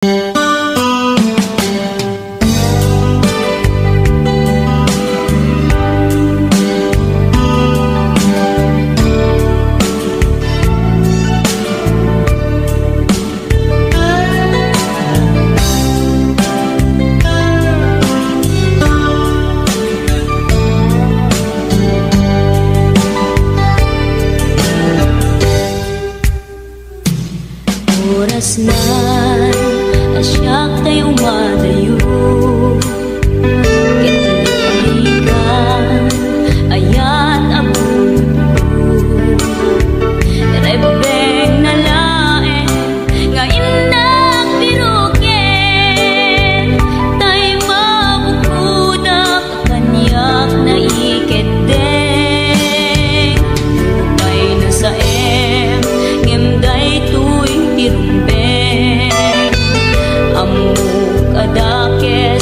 Oras na asyak tayo madayo, kitalikan ayat abong rebeng na lae nga indak birukin tay mabukudak kanyak na iketdeng upay na sa ngemday tuwing tirumbeng amuk adakes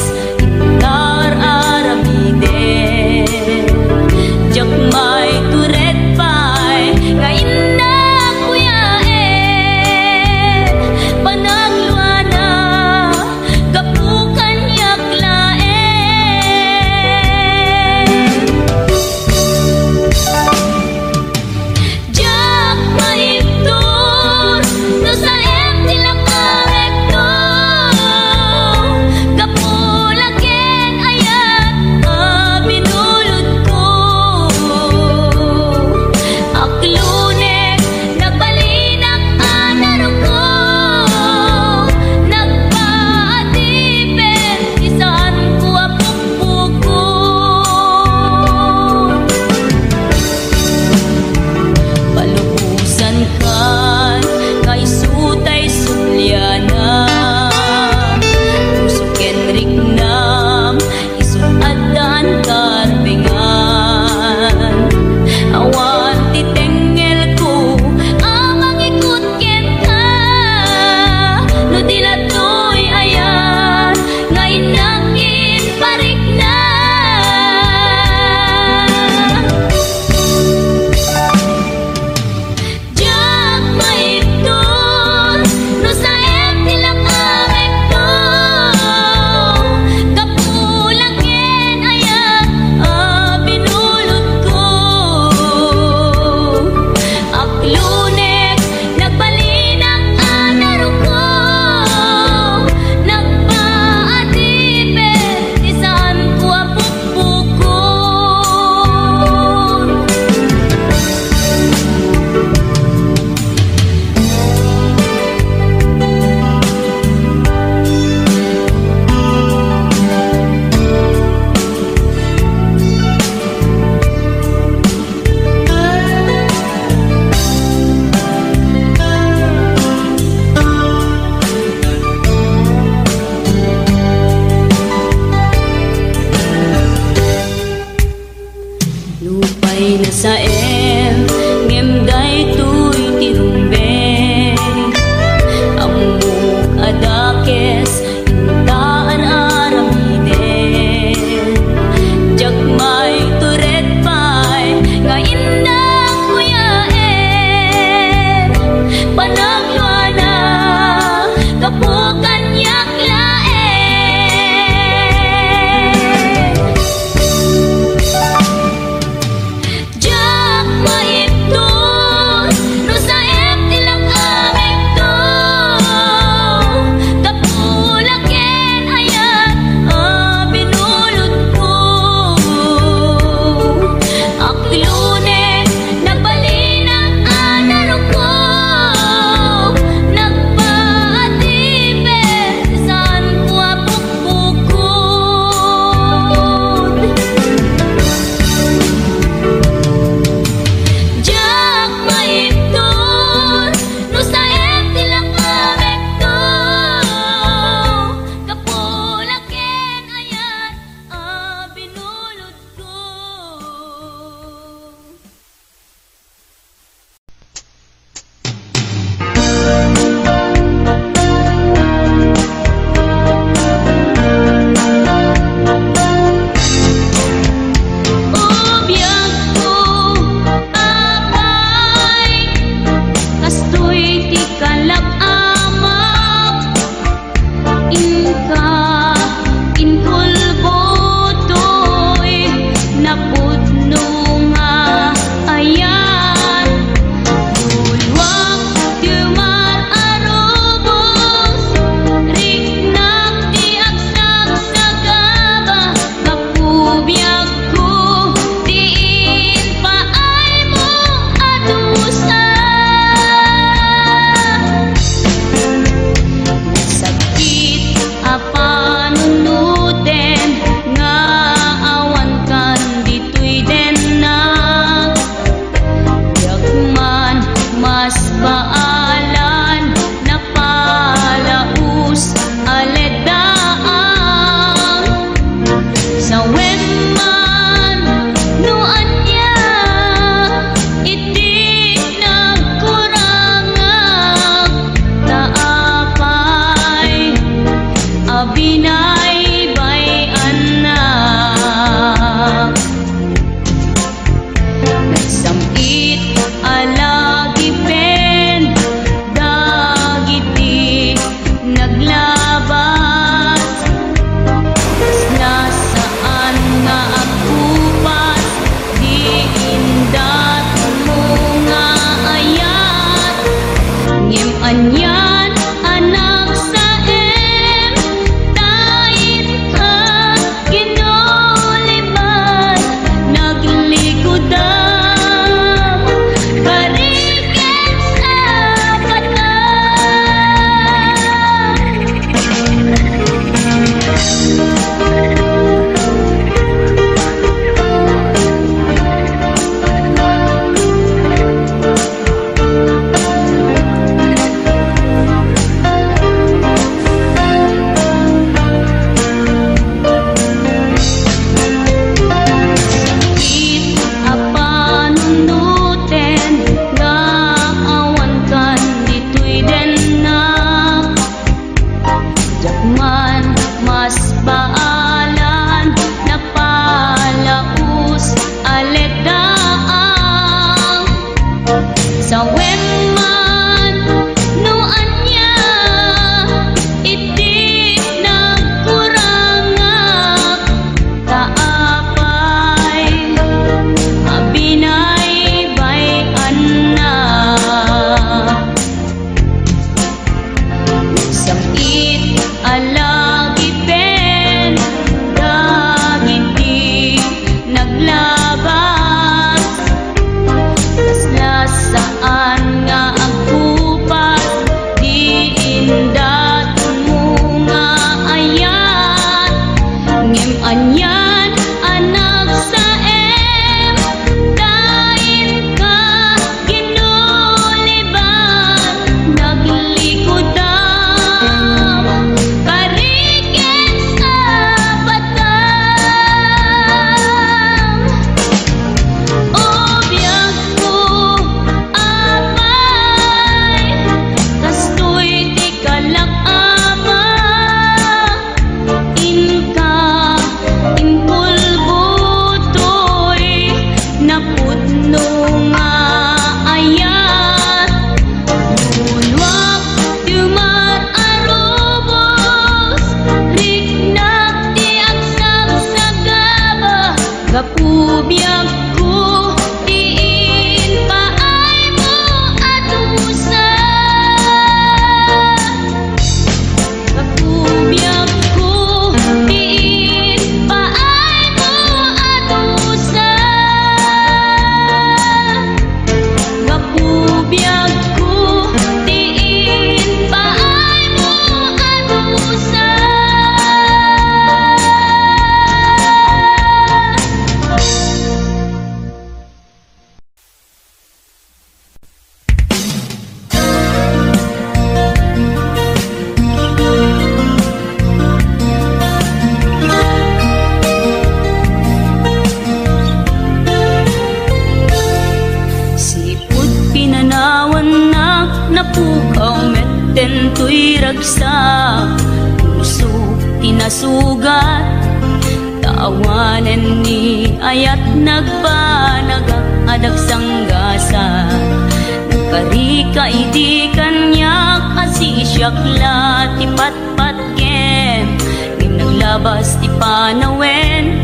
naglabas. Nasaan nga ako pas, di indat mo nga ayat. Ngem anyan anak sa em, tain ka ginuliban, naglikudam bariken sa tuy ragsak, puso tinasugat, taawanan ni ayat nagpanagak adag sanggasa. Nagkarika idi kanya kasi siyakla ti patpatken, ngim naglabas ti panawen,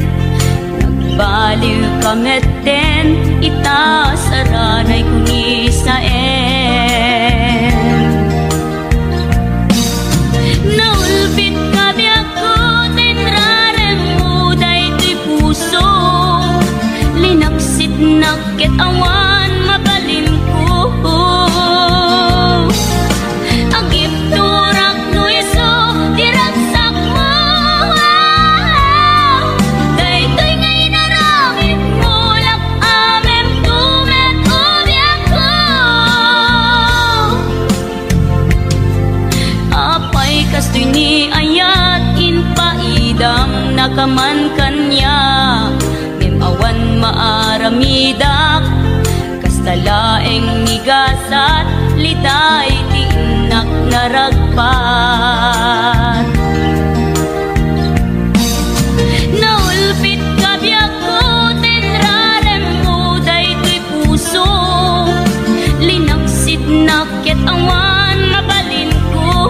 nagbaliw kametten, itasaranay kuni sa naulpit kabi ako, tinrarem mo daytoy puso, linaksit nakit awan mabalin ko. Agip turak no iso, diragsak mo, daytoy nga inaramit mo, lakamem tumet ubi ako. Apay kastoy ni ayat inpaidam nakaman kanya, awan maaramidak kastalaeng nigasat litay tinak naragpat. Naulpit kabiyak ko tinrarem mo daytoy puso, linaksit nakit awan mabalin ko.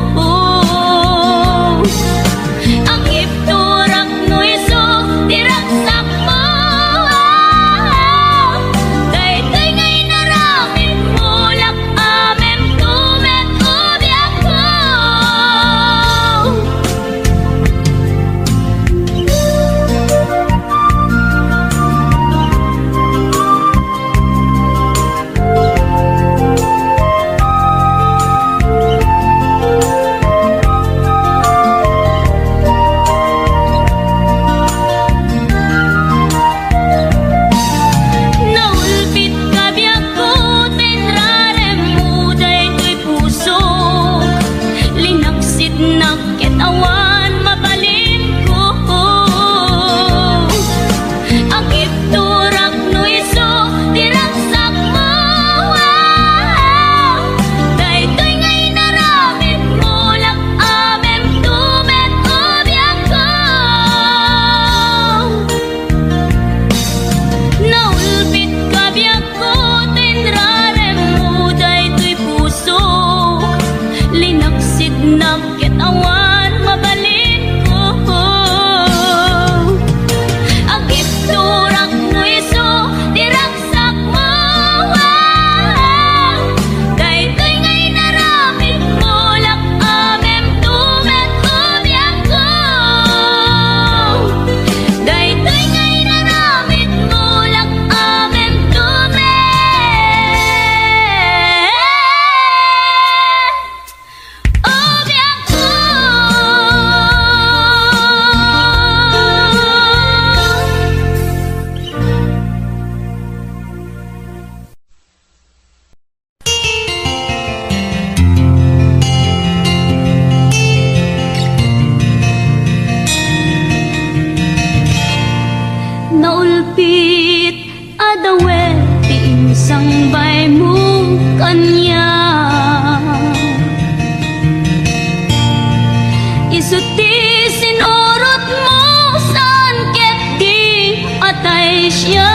isuti sinurot mo saan ket di atay siya.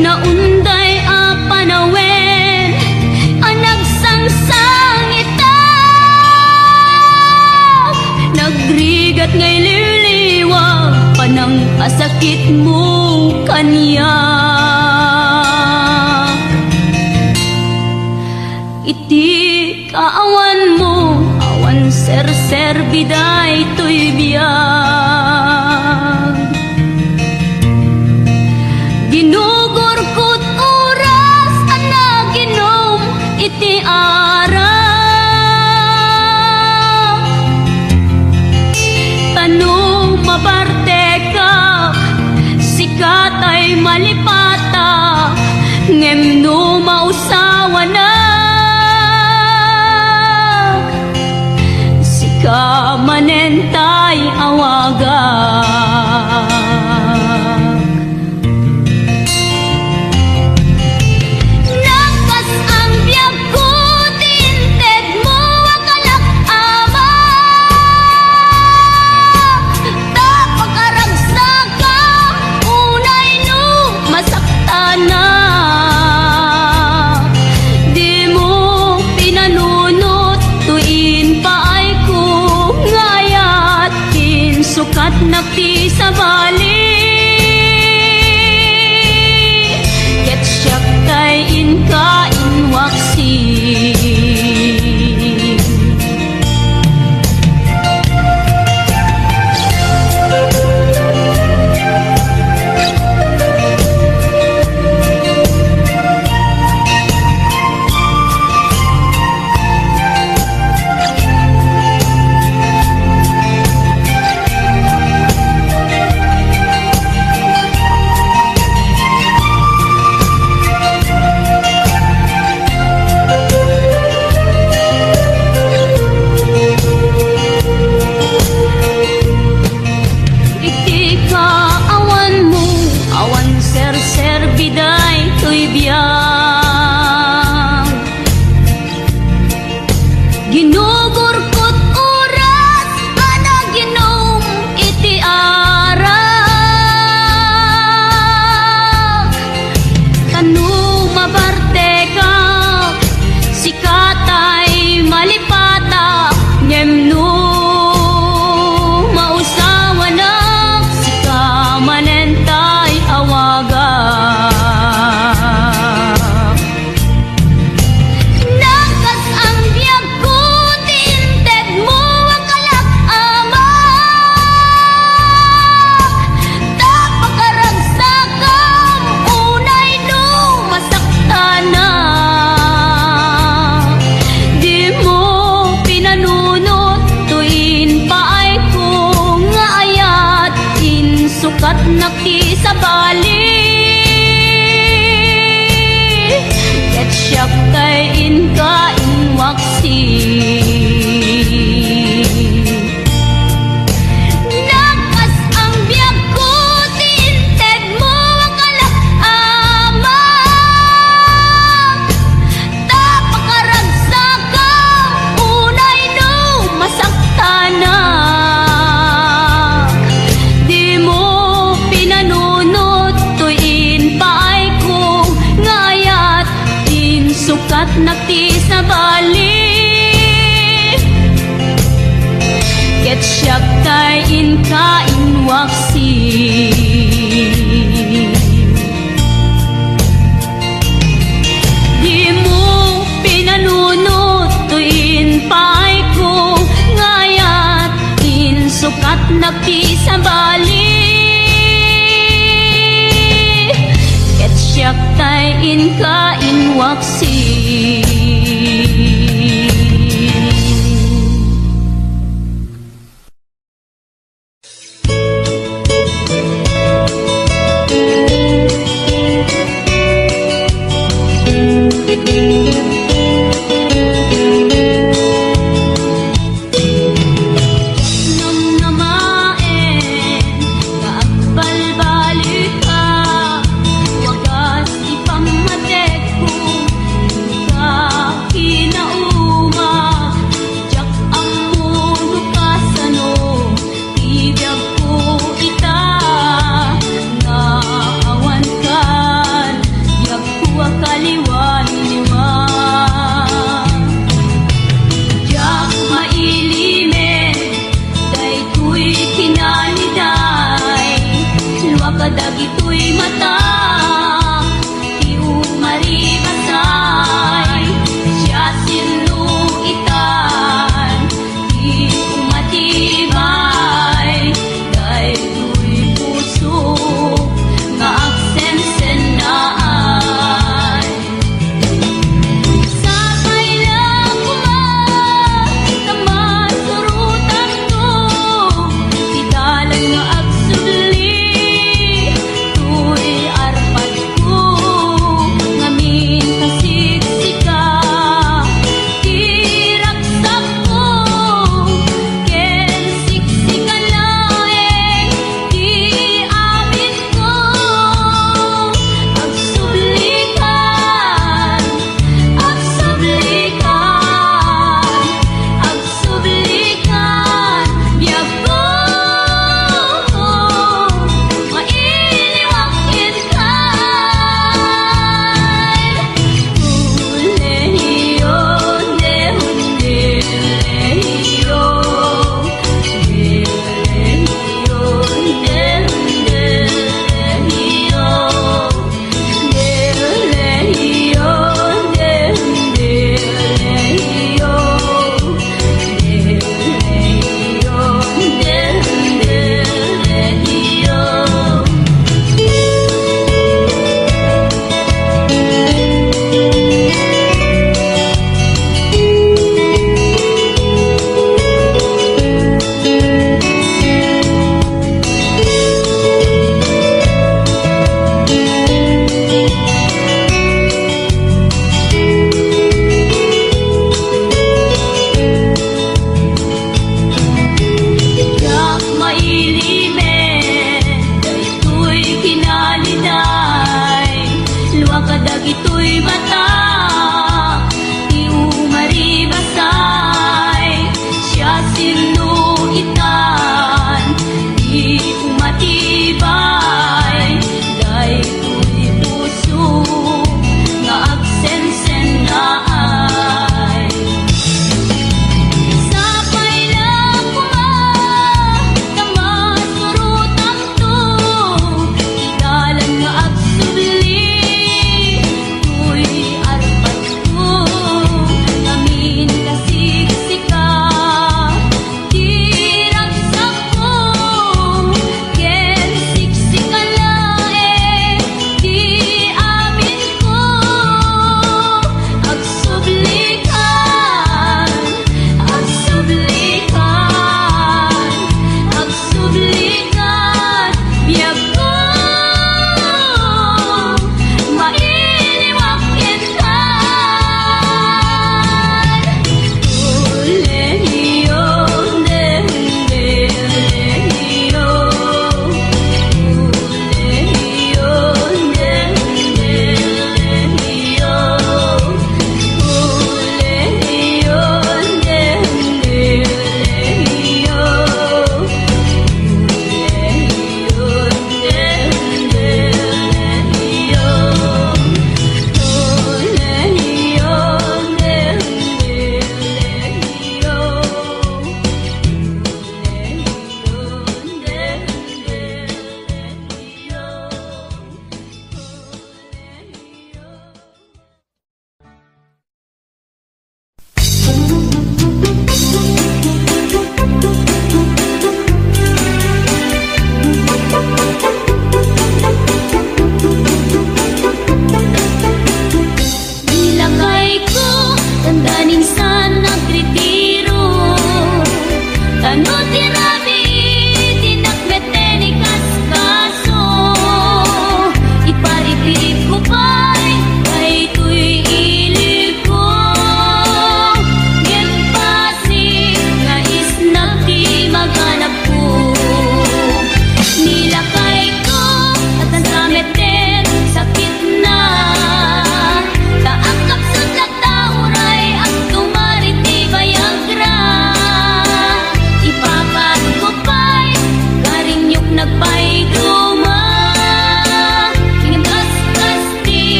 Naunday a panawen ang nagsangsang ita, nagrigat ngay liliwag panang asakit mo kaniya. Iti kaawan mo awan ser-ser biday to'y biyag, ginugor ko't oras ang naginom iti ara. Tanong mabarte ka sikat ay malipata, ngem no mausawa na sika manentay awagak. Nakas ang biyag ko tinted mo akalak ama, tapag-aragsak ka unay no masakta na. Di mo pinanunot tuin pa ay ko ngayat kin sukat nakti sa bali, ket siyak kay inka inwaksi. Iti kaawan mo awan ser-ser biday to'y biyag, ginugor ko't oras ana ginom iti ara. Tanong mabarte ka sikat ay malipata, ngem no mausawa na sika manentay awagak. Nakas ang biyag ko tinted mo akalak ama, tapag-aragsak ka unay no masakta na. Di mo pinanunot tuin pa ay ko ngayat kin sukat nakti sa bali, ket siyak kay inka inwaksi. Nakas ang biyag ko tinted mo akalak ama, tapag-aragsak ka unay no masakta na. Di mo pinanunot tuin pa ay ko ngayat kin sukat nakti sa bali, ket siyak kay inka inwaksi. Di mo pinanunot tuin pa ay ko ngayat kin sukat nakti sa bali, ket siyak kay inka inwaksi. Wagas ipamatek ko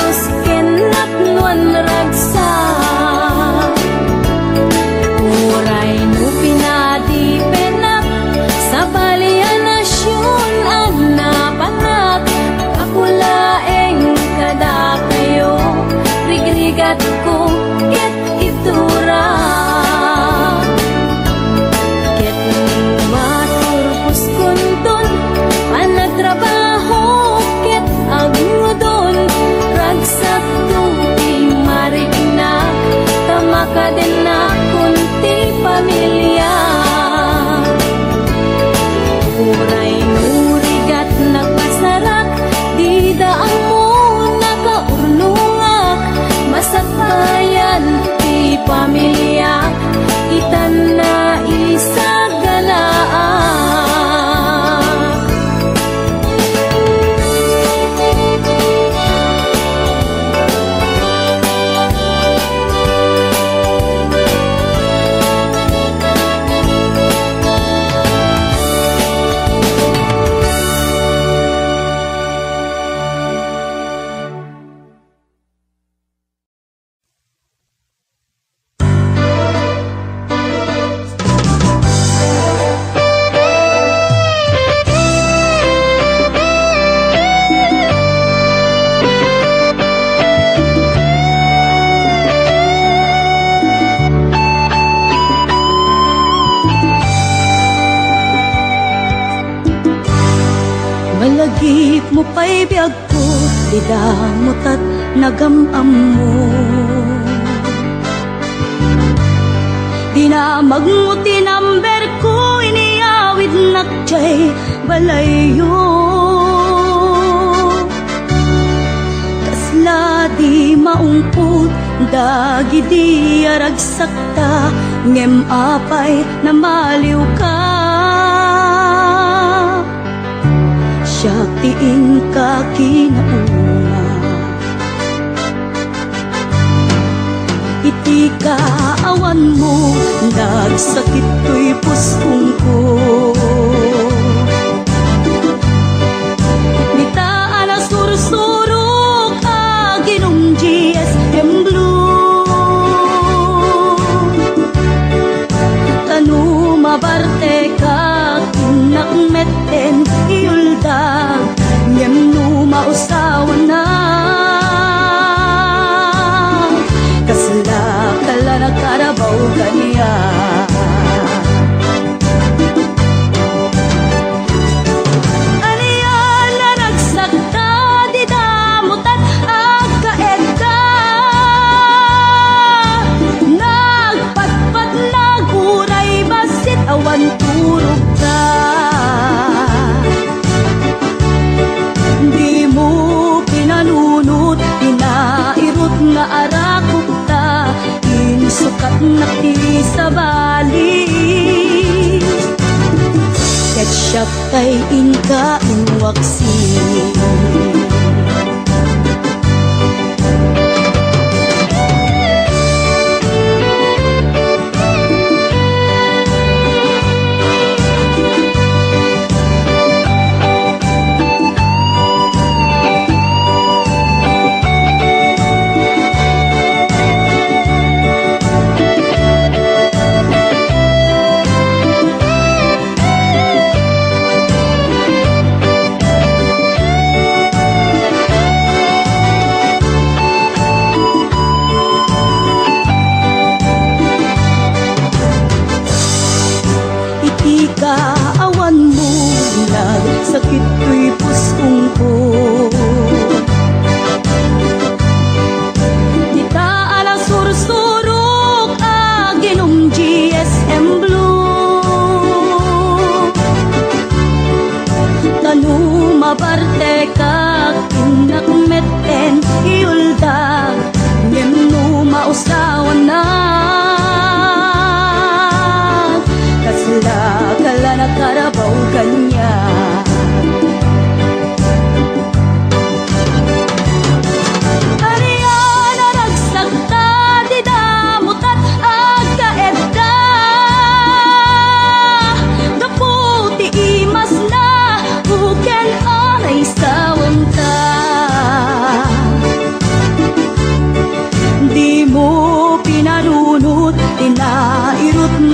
Diyos kinatnuan ragsa. Uray no pinadi penak sa balian nasyon ang napanak. Akulaeng kada kayo rigrigat ko ket itura. Ket maturpos kundon panagtrabaho ket agudon ragsak tuti marignak tamakaden na kunti pamilya. Uray nurigat nagpasarak di daang mo nakaurnungak masakbayan ti pamilya itan na isagalaak. Malagip mo pa'y biyag ko, di damot at nagamam mo. Dinamag mo tinamber ko, iniawid nakjay balayo. Kasla di maungput, dagi di aragsakta, ngem apay na maliw ka. Siyak tiin ka kinauna, iti kaawan mo, nagsakit to'y puspong ko. Nitaan na sursurok aginong GSM Blue. Tanu mabarte ka kinakmeten iuldag, ngem no mausawan na. Kasla kala nagkarabaw kaniya. Aniya na nagsakta, di damutan agkaedda. Nagpatpat naguray basit awan turog ka. Di mo pinanunot, pinairot nga arakot ta, insukat na ti sa bali. Ket siyak tay inka inwaksi.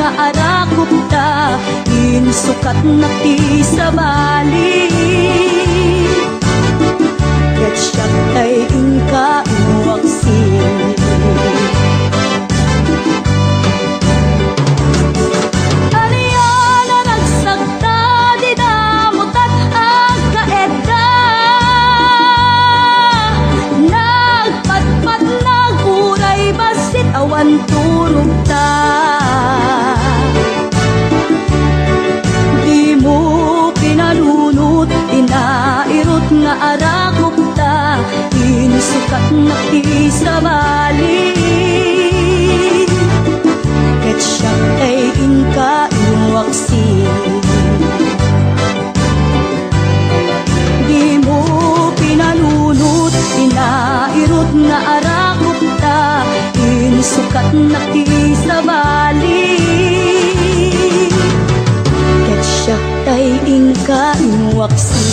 nga arakop ta, insukat na ti sa bali. Ket siyak ay inka inuwaksin. Aliana nagsagta di damutat agkaedda, nagpadpad naguray basit awan turog ta. Di mo pinalunot, inairot nga arakop ta, insukat na ti sa bali. Ket siyak ay inka inuwaksin. Di mo pinalunot, inairot nga arakop ta, insukat na ti sa bali. Ket siyak ay inka inuwaksin.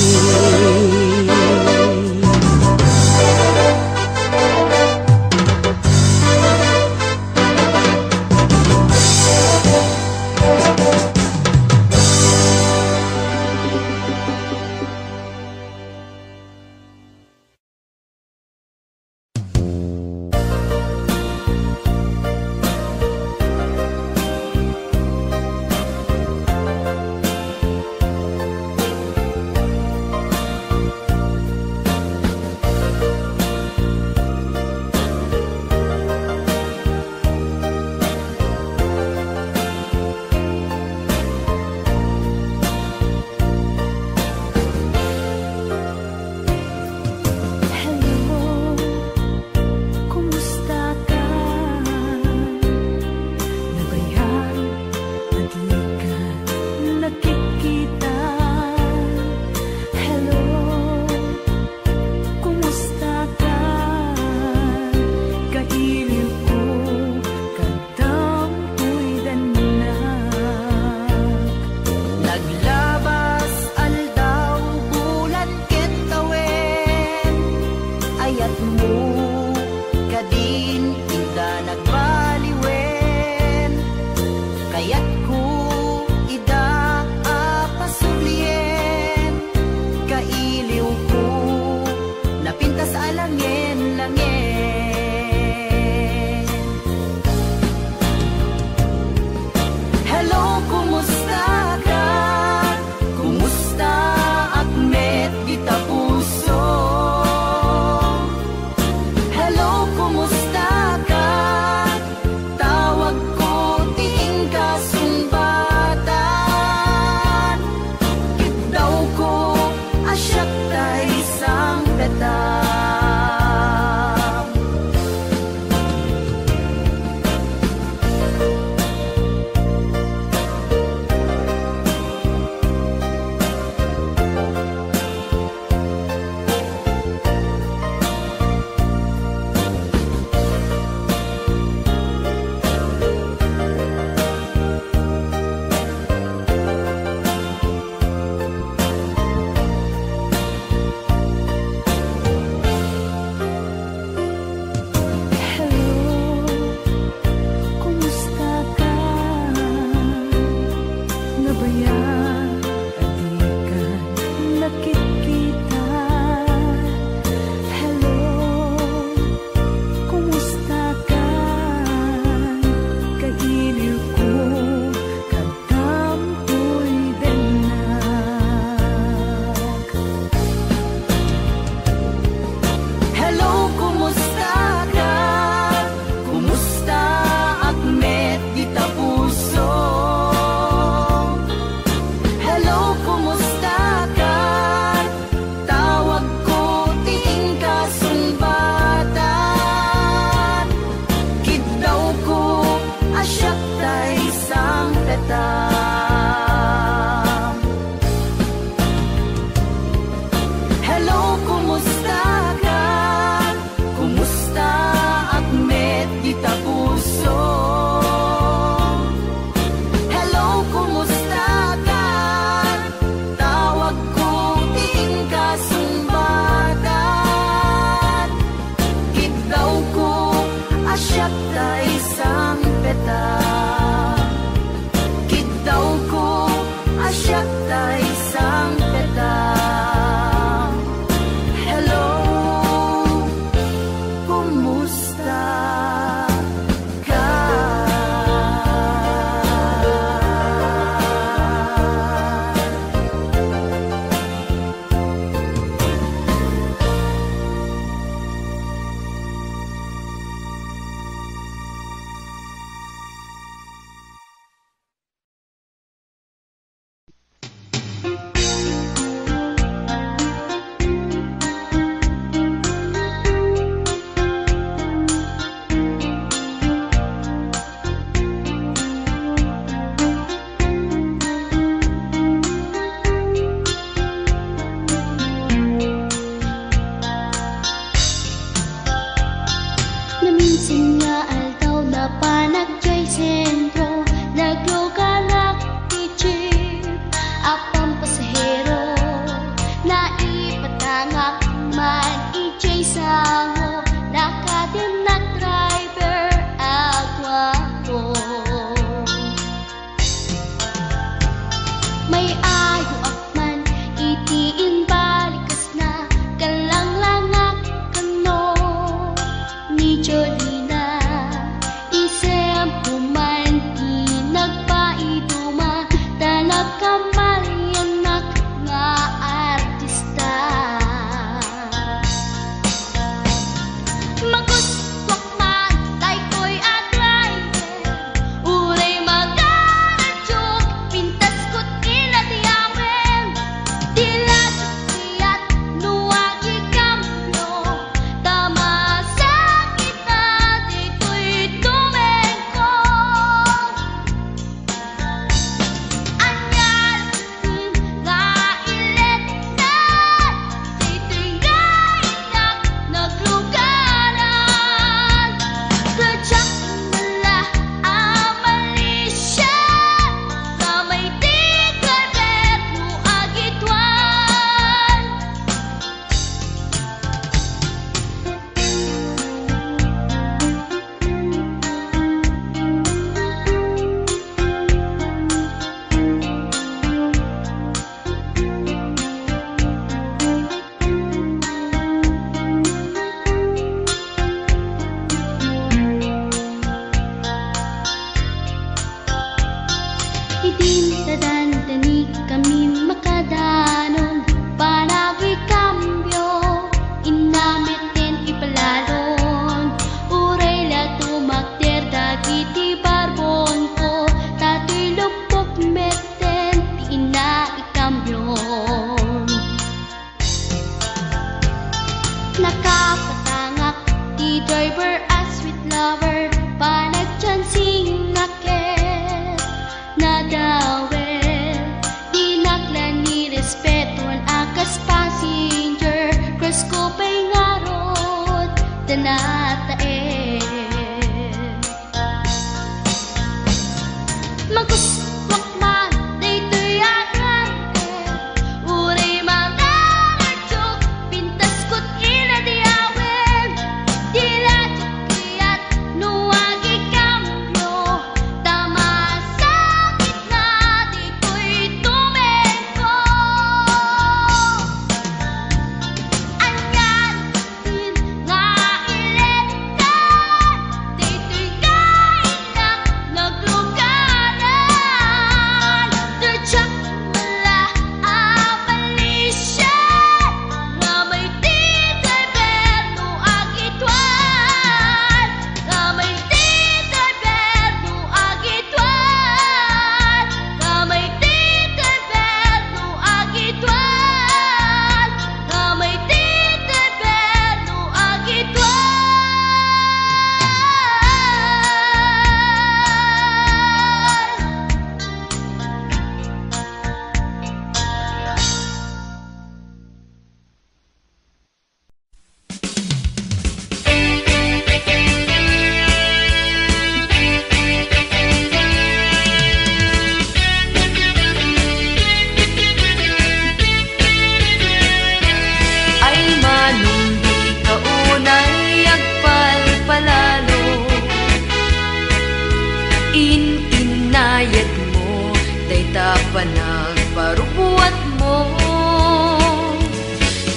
Inayad mo, day tapanag parubuat mo.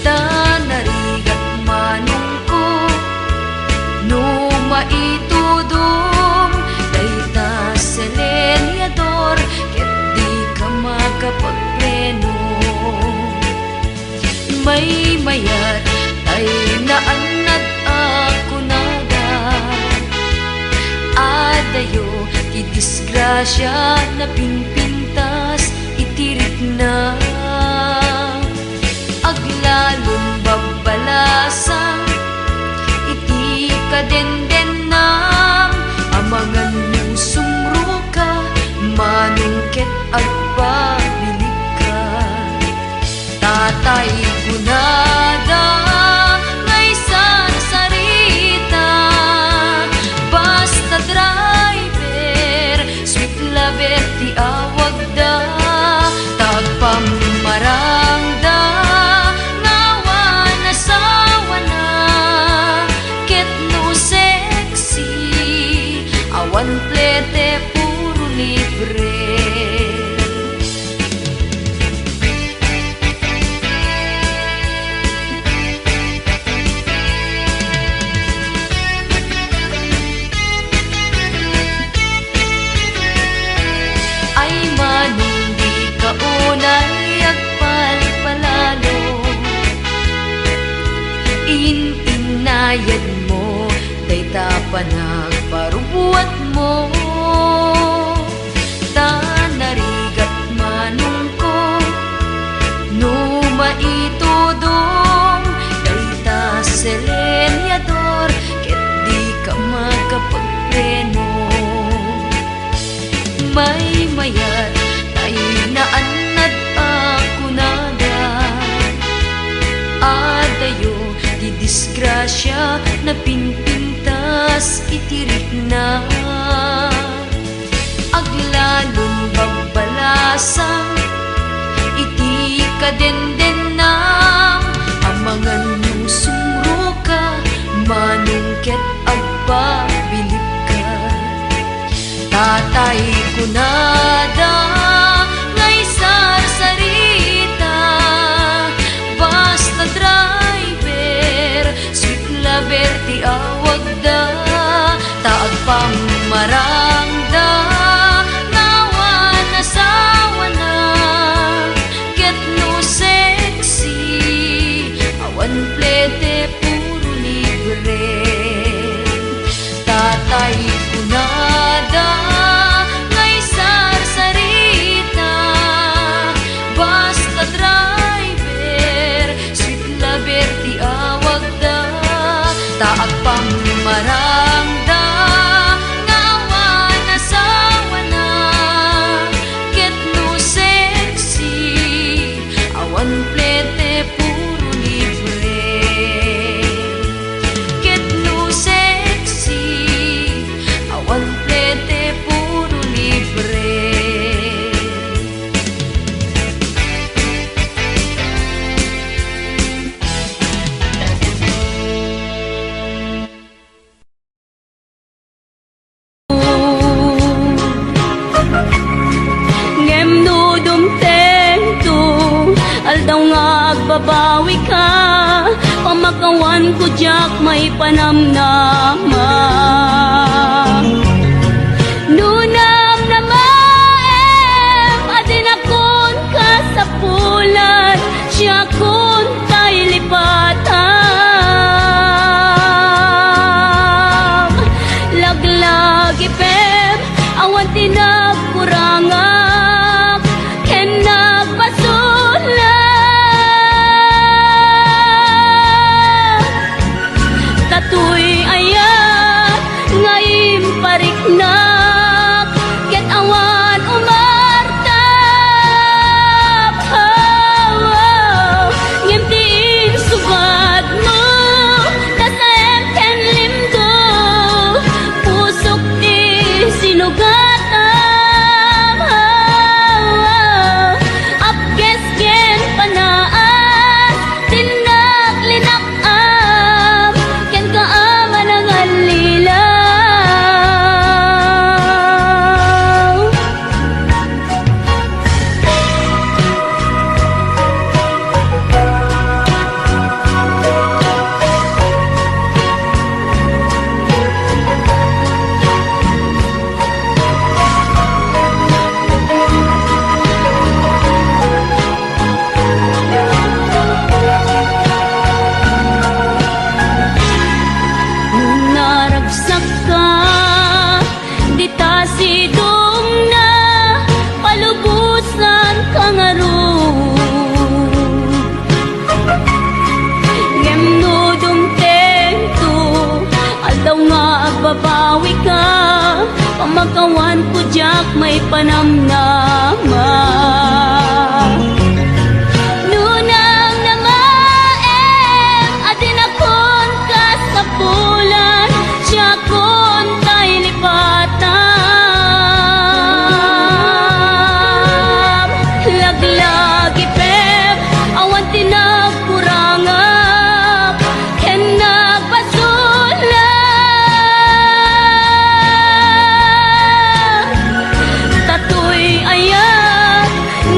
Tanarigat manong ko no maitudom dayta selenyador ket di ka makapagpleno. May mayat ay naanad ako nada adayo ti disgrasya na pinpintas itirik na aglalon babalasan iti kadenden nam amangan musumro ka manungket agpabilik ka. Tatay kunada ngaysan sarita basta driver sweet lover ti awag da tagpamarangda ngawan asawa na ket no sexy awan plete puro libre. Inayad mo, dayta panagparubuat mo. Tanarigat manong ko no maitudom dayta selenyador ket di ka makapagpleno. May mayat ay naanad ako nada adayo di disgrasya na pinpintas itirik na aglalon babalasan iti kadenden nam amangan musumro ka manungket agpabilik ka. Tatay kunada ngaysar sarita basta driver sweet lover ti awag da taagpamarangda ngawan asawa na ket no sexy awan plete puro libre. Tatay kunada ngaysar sarita basta driver sweet lover ti awag da taagpamarangda ngawan asawa na ket no sexy awan plete puro libre. Ket no sexy awan plete puro libre. Aldaw nga agbabawi ka pamakawan ko jak may panamnama nunam na maem adin akon ka sa pulan siya kon tay lipatan laglag ipem awan tinagkurangak ken nagpasulan tatuy ay kawan ko jak may panamnama. Nunang namaem adin akon kasapulan, siya kon tay lipatan. Laglagi pep awan tinagkurangap ken nagbasulan. Tatoy ayat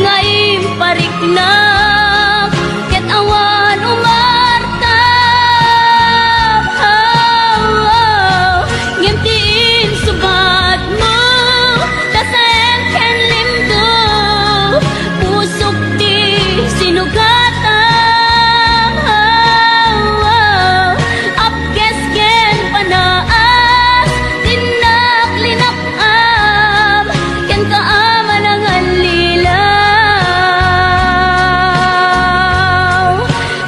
ngaim pariknap ket awan umartap. Ngimtiin subad mo tasen ken limdo, pusok di sinugatan. Apkes ken panaas dinak linakam ken kaaman ang alilaw.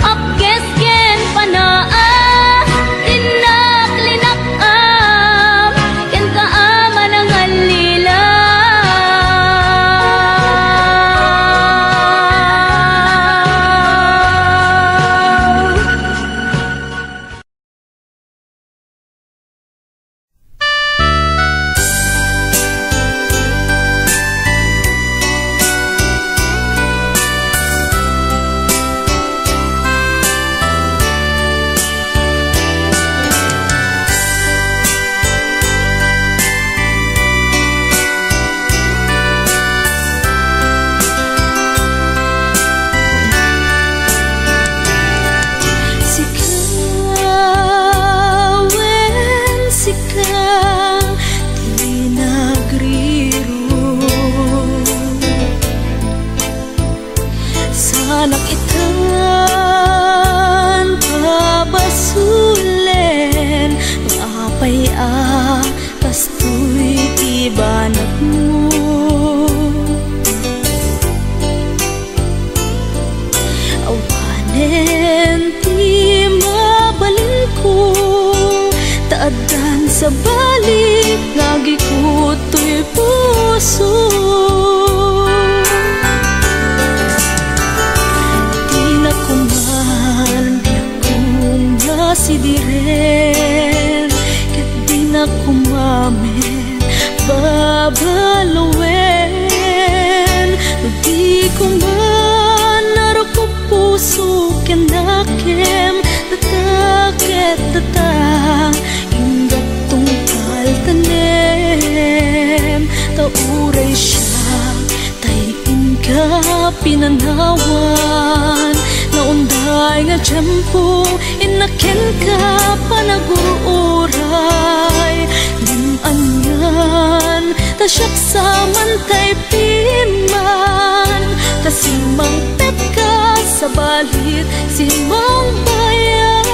Apkes ken panaas dinak linakam ken kaaman ang alilaw. Sikawen sika di nagriro, sanak itan pabasulen, ngapay kastoy ibanat mo. Awanen ti mabalin ko, taadan sa balik lagi ko to'y puso. Di na kuman biyak kong nasidiren, ket di na kumamen babaluen. No di kuman naro ko puso ken nakem dataket data ingat tungkal tanem. Tauray siya tay inga pinanawan, naunday nga tiyempo inaken ka panaguray. Limanyan tasyak saman tay piman, kasimang pet ka sa balit simang bayan.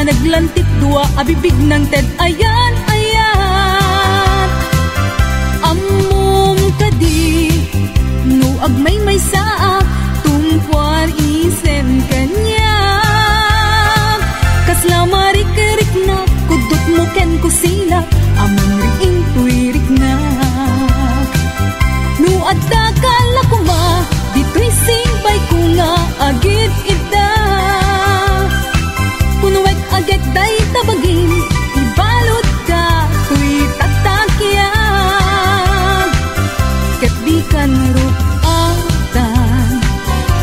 panaglantit dua abibig ng ted ayan ayan. Amom kadi no agmay may saak tumpuan isen kanya. Kasla marik-rik na kudot mo ken kusila amang riing tuirik na. No adda kala kuma dito'y simbay ko nga agit ida. Punuwek agit day tabagin ibalot ka tuy tatakyan. Ket di kan rupatan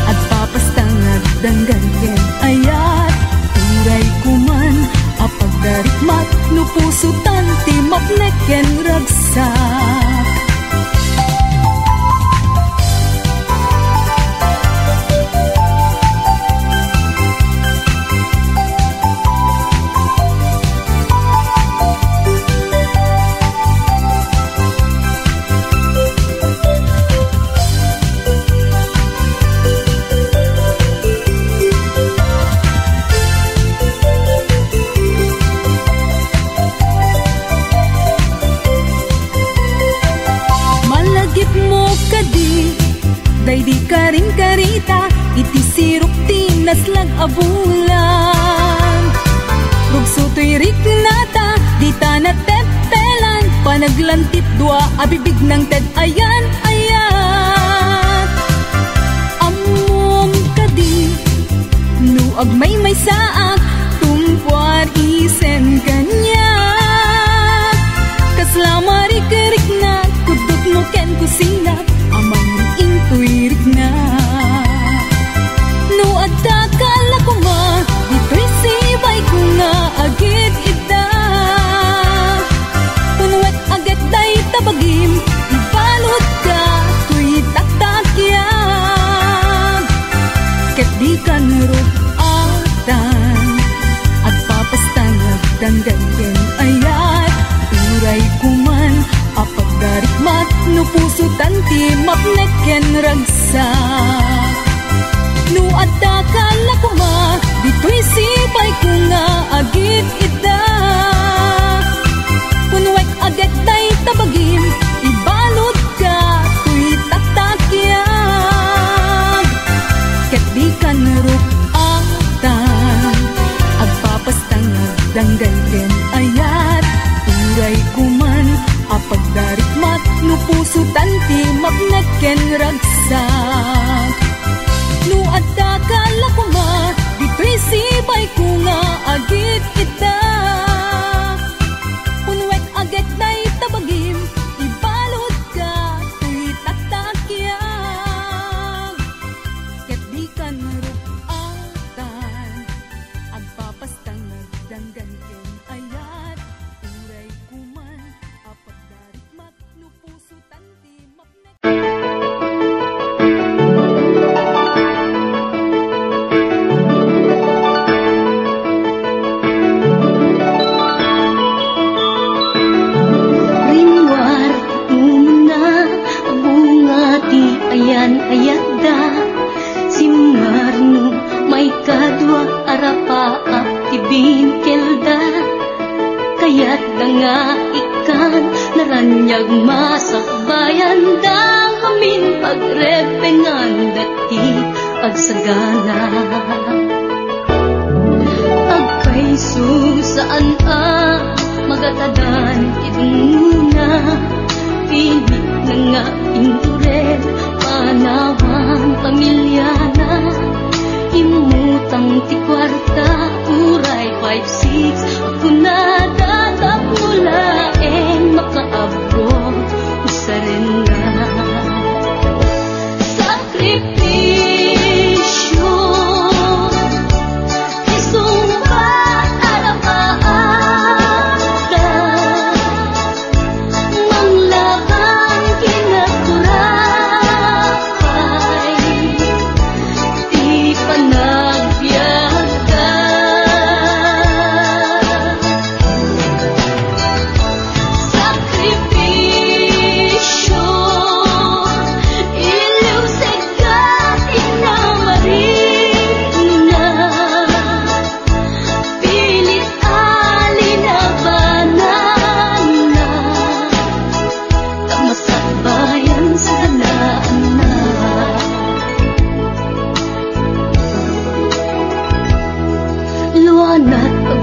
at papastang at danggan ken ayat. Turay kuman apag darikmat no pusutan ti mapnek ken ragsak. Day di ka rin karita, iti sirok tinaslag abulan. Rugso to'y riknata, di ta natepelan, panaglantip dua abibig ng ted ayan ayan. Amom kadi, no agmay may saak, tumpuar isen kanya. Kasla marik-rik na, kudot mo ken kusina, amang tuirik na. No adda kala ko ma dito'y sibay ko nga agit ida. Punwet agad day tabagim ibalot ka tuy tatakyan. Ket di kan rupatan at papastang agdanggan ken ayat. Turay kuman apag darikmat no pusutan ti mapnek ken ragsak. No adda kala ko ma dito'y sibay ko nga agit ida. Punwek agad day tabagim ibalot ka tuy tatakyan. Ket di kan rupatan agpapastang agdanggan ken ayat. Turay kuman apag darikmat no pusutan ti mapnek ken ragsak. No adda kala ko ma dito'y sibay ko nga agit ita. Punwek agad day tabagim ibalot ka tuy tatakyan. Ket di kan rupatan agpapastang agdanggan ken ayat. Turay kuman apag darikmat no pusutan ti mapnek. Rinwar una bunga ti ayan ayada simmarno may kadwa arapa ti binkelda. Kaya't nga ikan naranyag masakbayan da amin pagrepengan dati agsagana. Agkaiso saan magatadan idunguna pilit na nga indurel panawang pamilyana. Imutang ti kwarta uray 5-6 ako na datapulaen makaabot usarin na. Sakripisyo isumbat arapaada manglaban kinaturapay di panagbiagda. Sakripisyo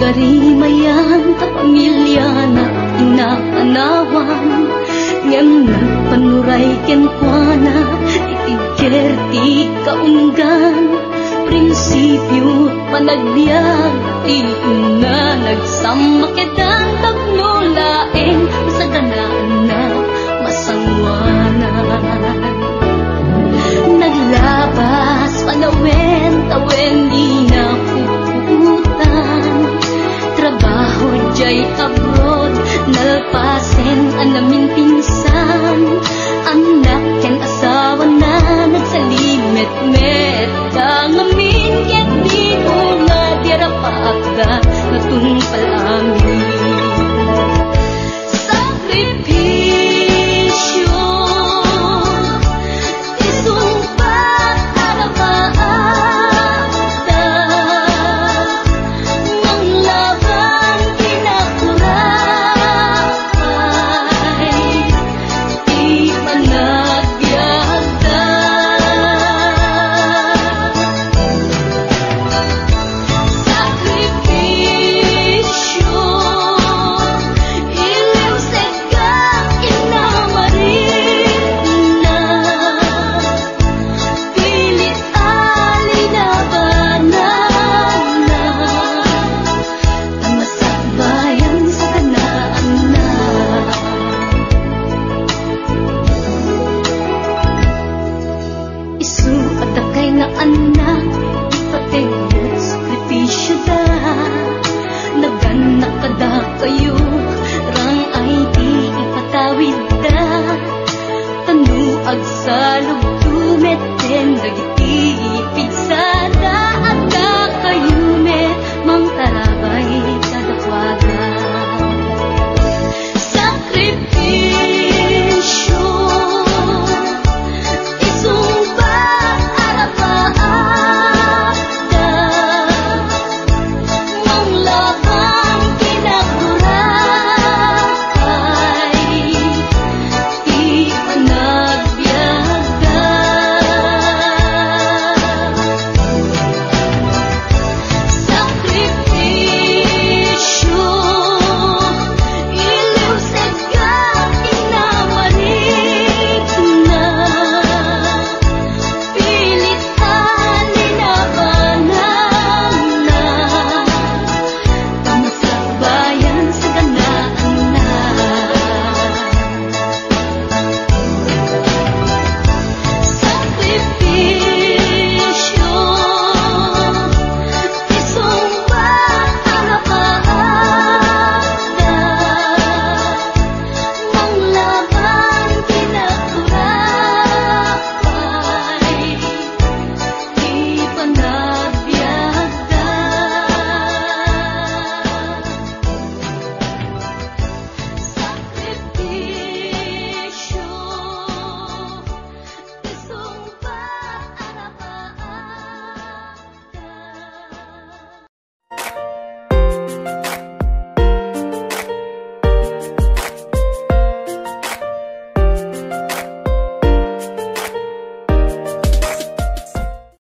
Pagarimayan kapamilya na inakanawan ngem nagpanuray ken kuana itigger ti kaunggan prinsipyo panagbiag ti ina nagsamakedan tapno laeng sa kanaan na masangwanan naglabas panawen tawen di na puputan trabaho jay abroad nalpasen anamin pinsan anak ken asawa na nagsalimet-met kangamin ket di mo nga dirapaagda natungpal amin sakripisyo isumpat arapaagda manglaban kinakurapay di panagbiagda sakripisyo iliw seka inamarina pilit alinabanan na tamasakbayan sa kanaan na isu at akay na anak ipateng sakripisyo da naganak kada kayo rang ay di ipatawid da tanuag sa lugar